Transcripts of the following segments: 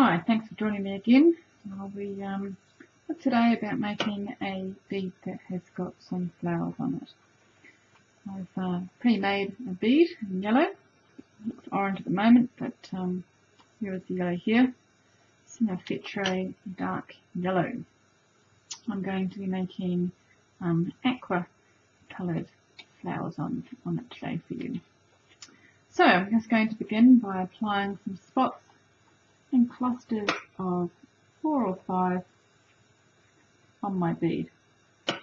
Hi, thanks for joining me again. I'll be today about making a bead that has got some flowers on it. I've pre-made a bead in yellow. It looks orange at the moment, but here is the yellow here. It's in a fettre dark yellow. I'm going to be making aqua coloured flowers on it today for you. So I'm just going to begin by applying some spots in clusters of 4 or 5 on my bead. That's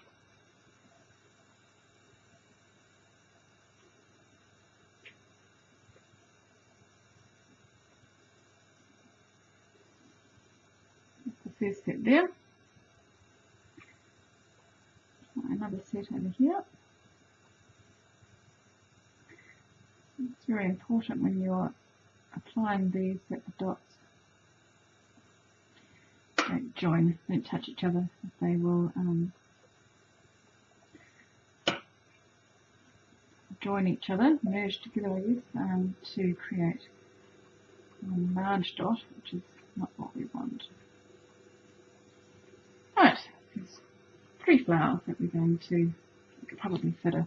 the first set there. Another set over here. It's very important when you're applying these that the dots don't touch each other. They will join each other, merge together, I guess, to create a large dot, which is not what we want. Right, there's 3 flowers that we're going to, we could probably fit a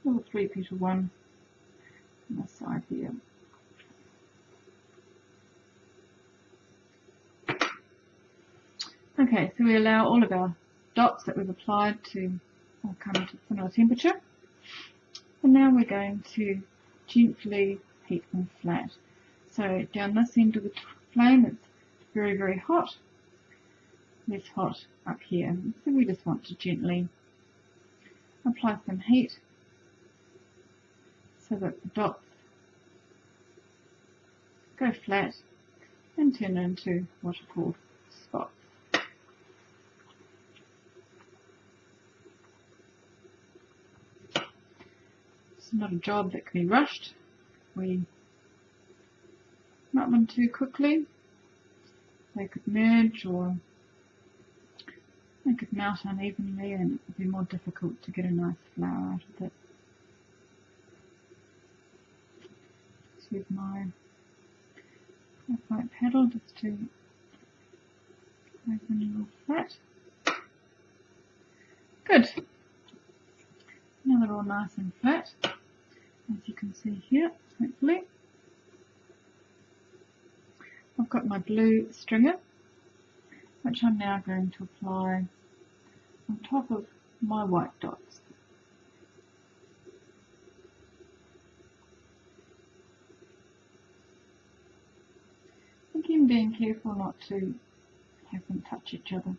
little 3-petal one on the side here. Okay, so we allow all of our dots that we've applied to all come to similar temperature. And now we're going to gently heat them flat. So down this end of the flame it's very, very hot. Less hot up here. So we just want to gently apply some heat so that the dots go flat and turn into what are called spots. It's not a job that can be rushed. We melt them too quickly. They could merge or they could melt unevenly and it would be more difficult to get a nice flower out of it. Just use my graphite paddle just to make them a little flat. Good. Now they're all nice and flat, as you can see here, hopefully. I've got my blue stringer, which I'm now going to apply on top of my white dots. Again, being careful not to have them touch each other.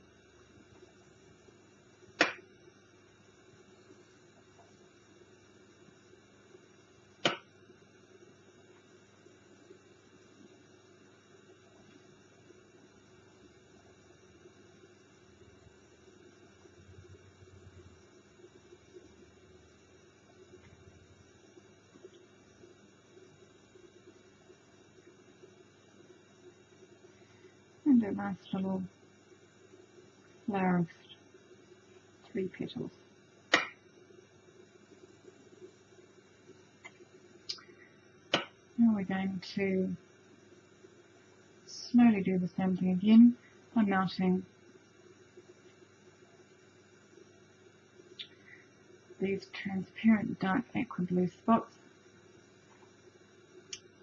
And a nice little flower of 3 petals. Now we're going to slowly do the same thing again by melting these transparent dark aqua blue spots,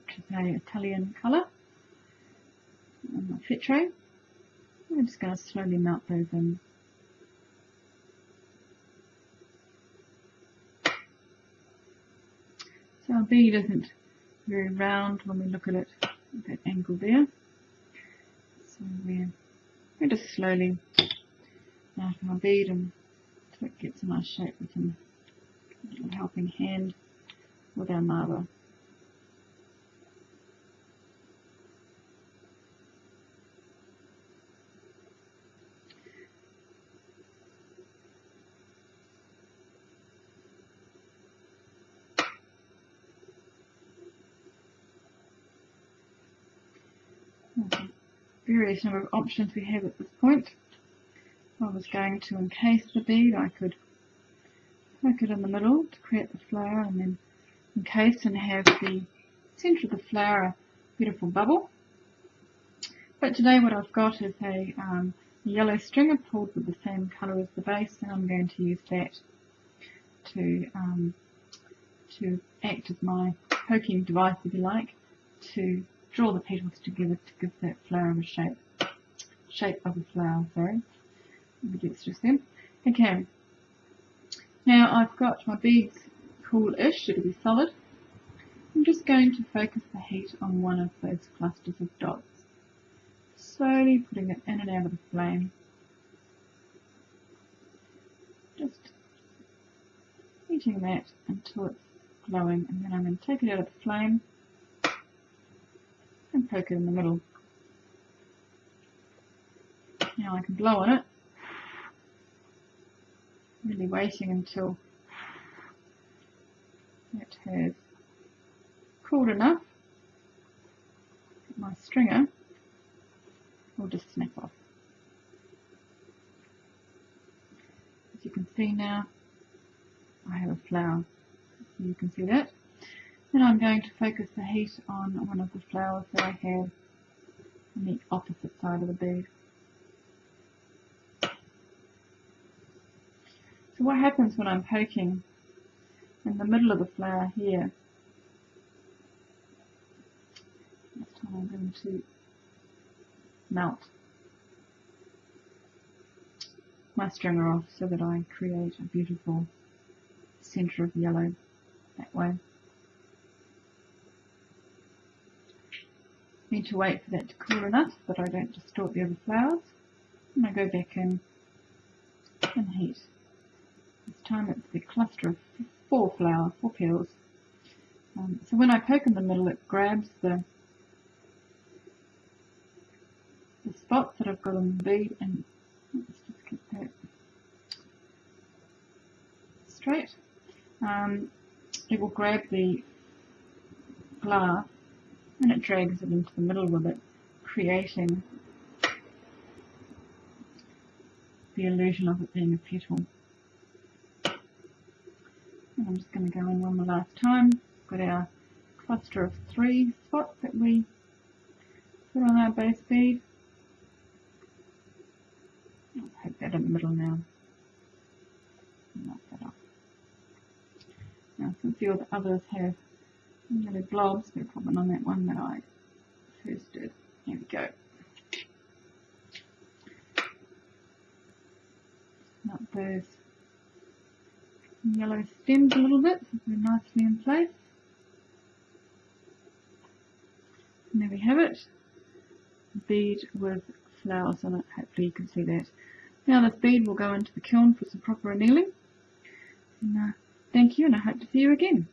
which is an Italian colour, on my fettre. I'm just going to slowly melt those in. So our bead isn't very round when we look at it at that angle there. So we're just slowly melting our bead until it gets a nice shape with a little helping hand with our marble. Various number of options we have at this point. If I was going to encase the bead, I could poke it in the middle to create the flower and then encase and have the centre of the flower beautiful bubble. But today what I've got is a yellow stringer pulled with the same colour as the base, and I'm going to use that to act as my poking device, if you like, to draw the petals together to give that flower a shape of a flower, sorry. It's just them. Okay, now I've got my beads cool-ish, it'll be solid. I'm just going to focus the heat on one of those clusters of dots, slowly putting it in and out of the flame. Just heating that until it's glowing, and then I'm going to take it out of the flame and poke it in the middle. Now I can blow on it, really waiting until it has cooled enough that my stringer will just snap off. As you can see now, I have a flower. You can see that. Then I'm going to focus the heat on one of the flowers that I have on the opposite side of the bead. So what happens when I'm poking in the middle of the flower here, this time I'm going to melt my stringer off so that I create a beautiful centre of yellow that way. Need to wait for that to cool enough so that I don't distort the other flowers, and I go back in and heat. This time it's the cluster of four petals. So when I poke in the middle, it grabs the spots that I've got on the bead, and let's just get that straight. It will grab the glass and it drags it into the middle with it, creating the illusion of it being a petal. And I'm just going to go in one last time. Got our cluster of 3 spots that we put on our base bead. I'll poke that in the middle now. Knock that off. Now, since the others have little blobs, they're probably on that one that I first did. Here we go. Up those yellow stems a little bit so they're nicely in place. And there we have it. A bead with flowers on it. Hopefully you can see that. Now this bead will go into the kiln for some proper annealing. And, thank you, and I hope to see you again.